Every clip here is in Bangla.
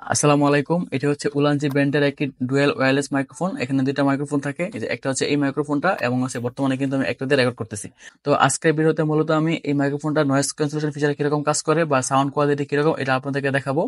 আসসালামু আলাইকুম। এটা হচ্ছে উলানজি ব্র্যান্ডের একটি ডুয়েল ওয়্যারলেস মাইক্রোফোন। এখানে দুইটা মাইক্রোফোন থাকে, এই যে একটা হচ্ছে এই মাইক্রোফোনটা এবং হচ্ছে বর্তমানে কিন্তু আমি একটা দিয়ে রেকর্ড করতেছি। তো আজকের ভিডিওতে মূলত আমি এই মাইক্রোফোনটা নয়েজ ক্যান্সেলেশন ফিচার কিরকম কাজ করে বা সাউন্ড কোয়ালিটি কিরকম এটা আপনাদেরকে দেখাবো।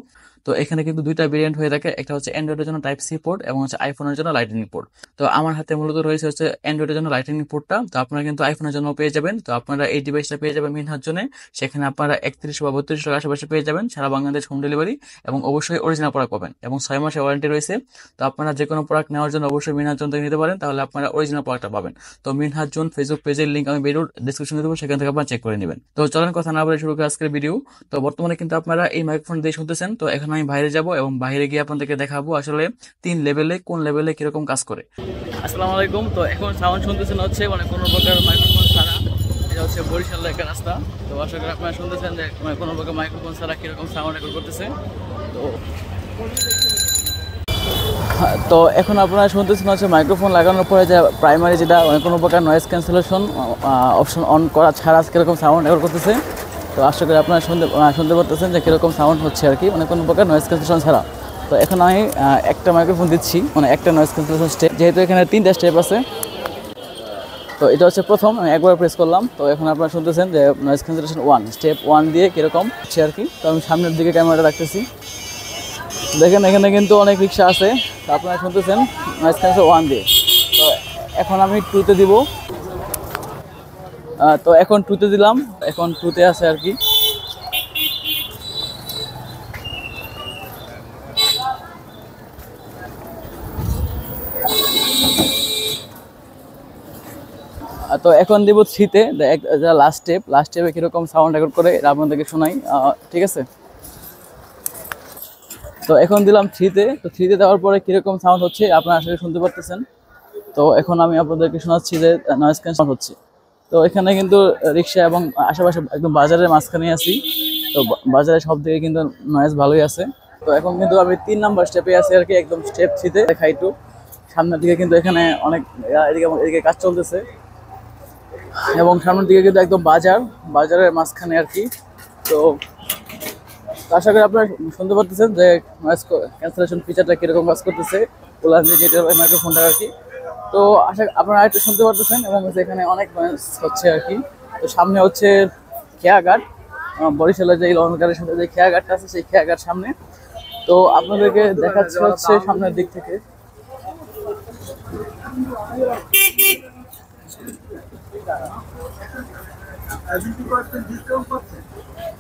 তো এখানে কিন্তু দুইটা ভেরিয়েন্ট হয়ে থাকে, একটা হচ্ছে অ্যান্ড্রয়েডের জন্য টাইপ সি পোর্ট এবং হচ্ছে আইফোনের জন্য লাইটনিং পোর্ট। তো আমার হাতে মূলত রয়েছে হচ্ছে অ্যান্ড্রয়েডের জন্য লাইটনিং পোর্টটা, তো আপনারা কিন্তু আইফোনের জন্য পেয়ে যাবেন। তো আপনারা এই ডিভাইসটা পেয়ে যাবেন মিনহাজ জোনে, সেখানে আপনারা 31 বা 32 টাকার আশেপাশে পেয়ে যাবেন, সারা বাংলাদেশ হোম ডেলিভারি এবং অবশ্যই অরিজিনাল প্রোডাক্ট পাবেন এবং 6 মাসের ওয়ারেন্টি রয়েছে। তো আপনারা যে কোনো প্রোডাক্ট নেওয়ার জন্য অবশ্যই মিনহাজ জোন থেকে নিতে পারেন, তাহলে আপনারা অরিজিনাল প্রোডাক্টটা পাবেন। তো মিনহাজ জোন ফেসবুক পেজের লিঙ্ক আমি ভিডিওর ডিসক্রিপশনে দেবো, সেখান থেকে আপনারা চেক করে নেবেন। তো চলেন কথা না বলে শুরু করি আজকের ভিডিও। তো বর্তমানে কিন্তু আপনারা এই মাইক্রোফোন দিয়ে শুনতেছেন। তো এখন আমি বাইরে যাব এবং বাইরে গিয়ে আপনাদেরকে দেখাবো আসলে কোন লেভেলে কিরকম কাজ করে। আসসালামু আলাইকুম। তো এখন সাউন্ড শুনতেছেন হচ্ছে মানে কোনো প্রকার মাইক্রোফোন ছাড়া, এটা হচ্ছে বরিশালের একটা রাস্তা। তো আশা করি আপনারা শুনতেছেন যে মানে কোনো প্রকার মাইক্রোফোন ছাড়া কিরকম সাউন্ড রেকর্ড করতেছে। তো তো এখন আপনারা শুনতেছেন হচ্ছে মাইক্রোফোন লাগানোর পরে যে প্রাইমারি যেটা কোনো প্রকার নয়েজ ক্যান্সেলেশন অপশন অন করা ছাড়া কীরকম সাউন্ড রেকর্ড করতেছে। তো আশা করি আপনারা শুনতে পারতেছেন যে কীরকম সাউন্ড হচ্ছে আর কি, মানে কোনো প্রকার নয়েজ ক্যান্সেলেশন ছাড়া। তো এখন আমি একটা মাইক্রোফোন দিচ্ছি, মানে একটা নয়েজ ক্যান্সেলেশন স্টেপ, যেহেতু এখানে 3টা স্টেপ আছে। তো এটা হচ্ছে প্রথম, আমি একবার প্রেস করলাম। তো এখন আপনারা শুনতেছেন যে নয়েজ ক্যান্সেলেশন 1 স্টেপ 1 দিয়ে কীরকম হচ্ছে আর কি। তো আমি সামনের দিকে ক্যামেরাটা রাখতেছি, দেখেন এখানে কিন্তু অনেক রিক্সা আছে। তো আপনারা শুনতেছেন নয়েজ ক্যান্সেলেশন 1 দিয়ে। তো এখন আমি 2তে দিব। তো এখন 2তে দিলাম, এখন 2তে আছে আর কি। তো এখন দিব 3তে, লাস্ট স্টেপে কীরকম সাউন্ড রেকর্ড করে এটা আপনাদেরকে শোনাই, ঠিক আছে। তো এখন দিলাম 3তে। তো 3তে দেওয়ার পরে কীরকম সাউন্ড হচ্ছে আপনারা আসলে শুনতে পারতেছেন। তো এখন আমি আপনাদেরকে শোনাচ্ছি যে নয়েজ ক্যান্সেল হচ্ছে। তো এখানে কিন্তু রিক্সা এবং আশেপাশে একদম বাজারের মাঝখানে আছি। তো বাজারে সব দিকে কিন্তু নয়েজ ভালোই আছে। তো এখন কিন্তু আমি 3 নাম্বার স্টেপে আছি আর কি, একদম স্টেপ 3তে। দেখাই একটু সামনের দিকে, কিন্তু এখানে অনেক এদিকে কাজ চলতেছে এবং সামনের দিকে কিন্তু একদম বাজারের মাঝখানে আর কি। তো আশা করি আপনারা শুনতে পারতেছেন যে নয়েজ ক্যান্সেলেশন ফিচারটা কীরকম কাজ করতেছে উলানজি J12 মাইক্রোফোনটা আর কি। তো আপনারা একটু শুনতে পারতেছেন এবং এখানে অনেক নয়েজ হচ্ছে আর কি। তো সামনে হচ্ছে খেয়াঘাট, বরিশালের যে লঞ্চঘাটের সাথে যে খেয়াঘাটটা আছে সেই খেয়াঘাট সামনে। তো আপনাদেরকে দেখাচ্ছে হচ্ছে সামনের দিক থেকে।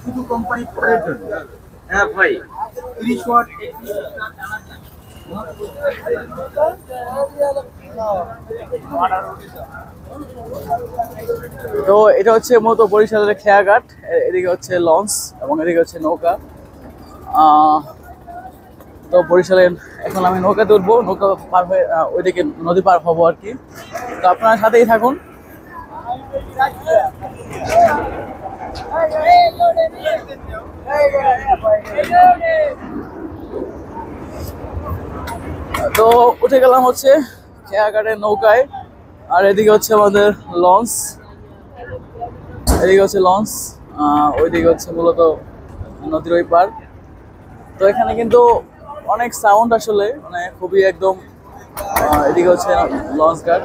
শুধু কোম্পানি হ্যাঁ ভাই 30 ওয়াট। তো এটা হচ্ছে মূলত বরিশালের খেয়াঘাট, এদিকে হচ্ছে লঞ্চ এবং এদিকে হচ্ছে নৌকা। তো বরিশালে এখন আমি নৌকাতে উঠবো, নৌকা পার হয়ে ওইদিকে নদী পার হবো আর কি। তো আপনার সাথেই থাকুন। তো উঠে গেলাম হচ্ছে খেয়াঘাটের নৌকায়, আর এদিকে হচ্ছে আমাদের লঞ্চ, ওইদিকে হচ্ছে মূলত নদীর ওই পার। তো এখানে কিন্তু অনেক সাউন্ড আসলে, মানে খুবই একদম। এদিকে হচ্ছে লঞ্চ ঘাট।